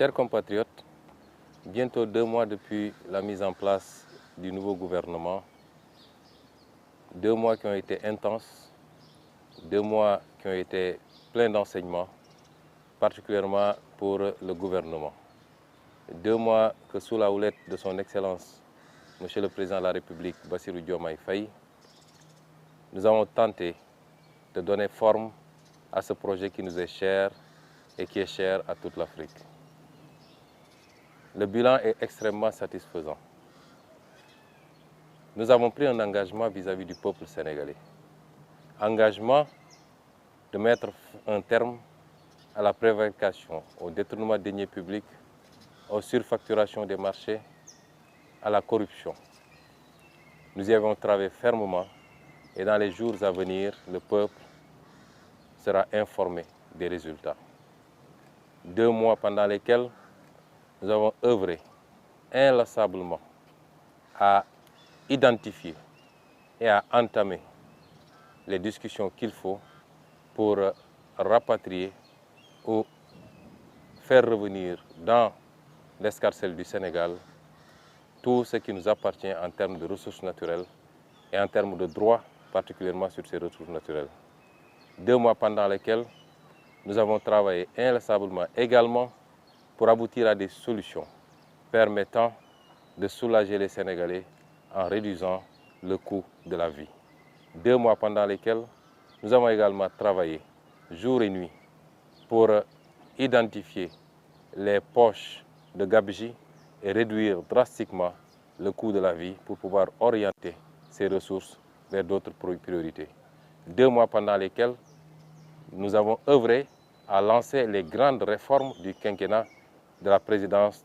Chers compatriotes, bientôt 2 mois depuis la mise en place du nouveau gouvernement, 2 mois qui ont été intenses, 2 mois qui ont été pleins d'enseignements, particulièrement pour le gouvernement. 2 mois que sous la houlette de son Excellence, Monsieur le Président de la République, Bassirou Diomaye Faye, nous avons tenté de donner forme à ce projet qui nous est cher et qui est cher à toute l'Afrique. Le bilan est extrêmement satisfaisant. Nous avons pris un engagement vis-à-vis du peuple sénégalais. Engagement de mettre un terme à la prévarication, au détournement des deniers publics, aux surfacturations des marchés, à la corruption. Nous y avons travaillé fermement et dans les jours à venir, le peuple sera informé des résultats. 2 mois pendant lesquels nous avons œuvré inlassablement à identifier et à entamer les discussions qu'il faut pour rapatrier ou faire revenir dans l'escarcelle du Sénégal tout ce qui nous appartient en termes de ressources naturelles et en termes de droits, particulièrement sur ces ressources naturelles. 2 mois pendant lesquels nous avons travaillé inlassablement également pour aboutir à des solutions permettant de soulager les Sénégalais en réduisant le coût de la vie. 2 mois pendant lesquels nous avons également travaillé jour et nuit pour identifier les poches de gabegie et réduire drastiquement le coût de la vie pour pouvoir orienter ces ressources vers d'autres priorités. 2 mois pendant lesquels nous avons œuvré à lancer les grandes réformes du quinquennat de la présidence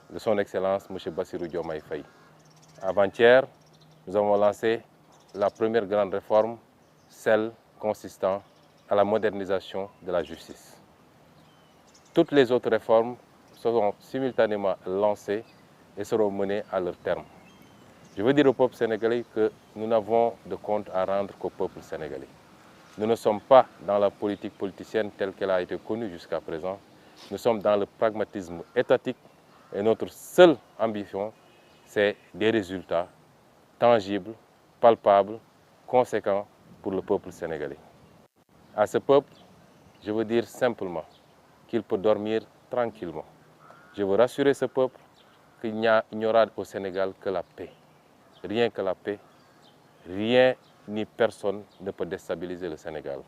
de son Excellence M. Bassirou Diomaye Faye. Avant-hier, nous avons lancé la première grande réforme, celle consistant à la modernisation de la justice. Toutes les autres réformes seront simultanément lancées et seront menées à leur terme. Je veux dire au peuple sénégalais que nous n'avons de compte à rendre qu'au peuple sénégalais. Nous ne sommes pas dans la politique politicienne telle qu'elle a été connue jusqu'à présent. Nous sommes dans le pragmatisme étatique et notre seule ambition, c'est des résultats tangibles, palpables, conséquents pour le peuple sénégalais. À ce peuple, je veux dire simplement qu'il peut dormir tranquillement. Je veux rassurer ce peuple qu'il n'y aura au Sénégal que la paix. Rien que la paix, rien ni personne ne peut déstabiliser le Sénégal.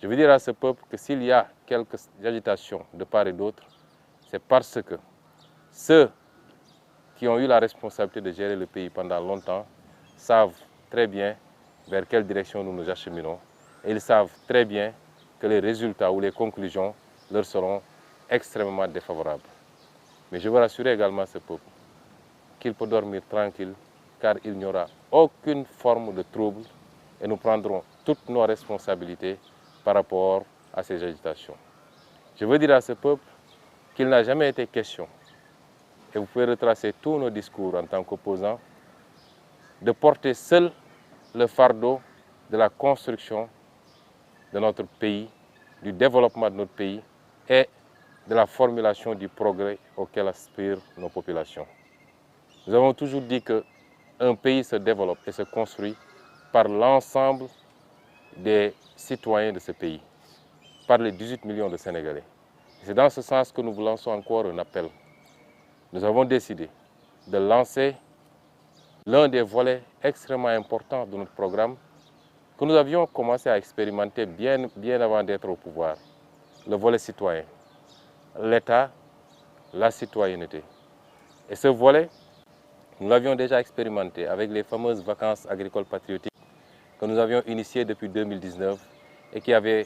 Je veux dire à ce peuple que s'il y a quelques agitations de part et d'autre, c'est parce que ceux qui ont eu la responsabilité de gérer le pays pendant longtemps savent très bien vers quelle direction nous nous acheminons et ils savent très bien que les résultats ou les conclusions leur seront extrêmement défavorables. Mais je veux rassurer également ce peuple qu'il peut dormir tranquille car il n'y aura aucune forme de trouble et nous prendrons toutes nos responsabilités par rapport à ces agitations. Je veux dire à ce peuple qu'il n'a jamais été question, et vous pouvez retracer tous nos discours en tant qu'opposants, de porter seul le fardeau de la construction de notre pays, du développement de notre pays et de la formulation du progrès auquel aspirent nos populations. Nous avons toujours dit qu'un pays se développe et se construit par l'ensemble des citoyens de ce pays, par les 18 millions de Sénégalais. C'est dans ce sens que nous vous lançons encore un appel. Nous avons décidé de lancer l'un des volets extrêmement importants de notre programme que nous avions commencé à expérimenter bien avant d'être au pouvoir, le volet citoyen, l'État, la citoyenneté. Et ce volet, nous l'avions déjà expérimenté avec les fameuses vacances agricoles patriotiques que nous avions initiées depuis 2019 et qui avaient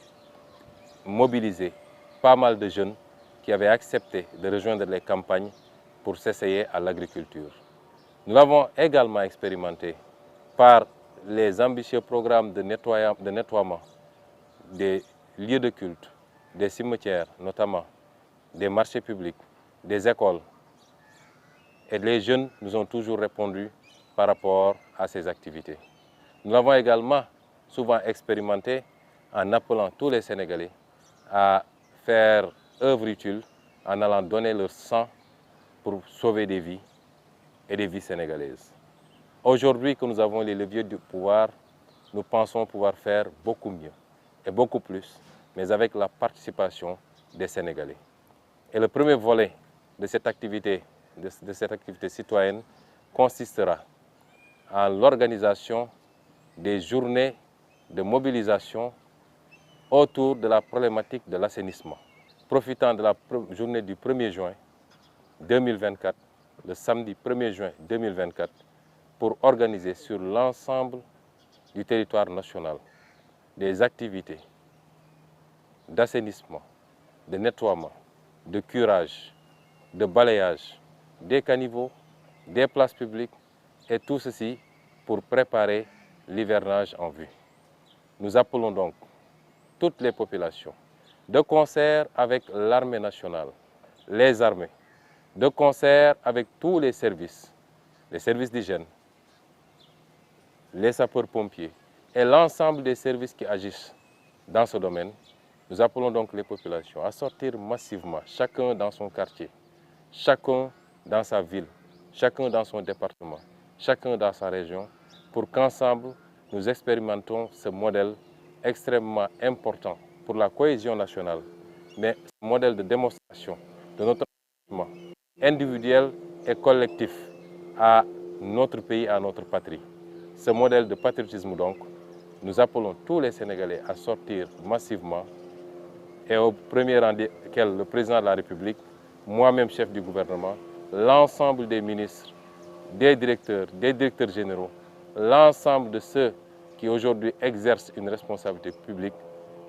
mobilisé pas mal de jeunes qui avaient accepté de rejoindre les campagnes pour s'essayer à l'agriculture. Nous l'avons également expérimenté par les ambitieux programmes de nettoiement des lieux de culte, des cimetières notamment, des marchés publics, des écoles. Et les jeunes nous ont toujours répondu par rapport à ces activités. Nous l'avons également souvent expérimenté en appelant tous les Sénégalais à faire œuvre utile en allant donner leur sang pour sauver des vies et des vies sénégalaises. Aujourd'hui que nous avons les leviers du pouvoir, nous pensons pouvoir faire beaucoup mieux et beaucoup plus, mais avec la participation des Sénégalais. Et le premier volet de cette activité citoyenne consistera en l'organisation des journées de mobilisation autour de la problématique de l'assainissement. Profitant de la journée du 1er juin 2024, le samedi 1er juin 2024, pour organiser sur l'ensemble du territoire national des activités d'assainissement, de nettoiement, de curage, de balayage des caniveaux, des places publiques et tout ceci pour préparer l'hivernage en vue. Nous appelons donc toutes les populations, de concert avec l'armée nationale, les armées, de concert avec tous les services d'hygiène, les sapeurs-pompiers et l'ensemble des services qui agissent dans ce domaine. Nous appelons donc les populations à sortir massivement, chacun dans son quartier, chacun dans sa ville, chacun dans son département, chacun dans sa région, pour qu'ensemble nous expérimentons ce modèle extrêmement important pour la cohésion nationale, mais ce modèle de démonstration de notre engagement individuel et collectif à notre pays, à notre patrie. Ce modèle de patriotisme donc, nous appelons tous les Sénégalais à sortir massivement et au premier rang desquels le président de la République, moi-même chef du gouvernement, l'ensemble des ministres, des directeurs généraux, l'ensemble de ceux qui aujourd'hui exercent une responsabilité publique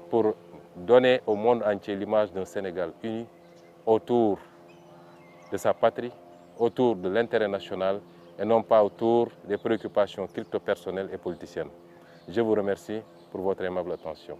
pour donner au monde entier l'image d'un Sénégal uni autour de sa patrie, autour de l'intérêt national et non pas autour des préoccupations crypto-personnelles et politiciennes. Je vous remercie pour votre aimable attention.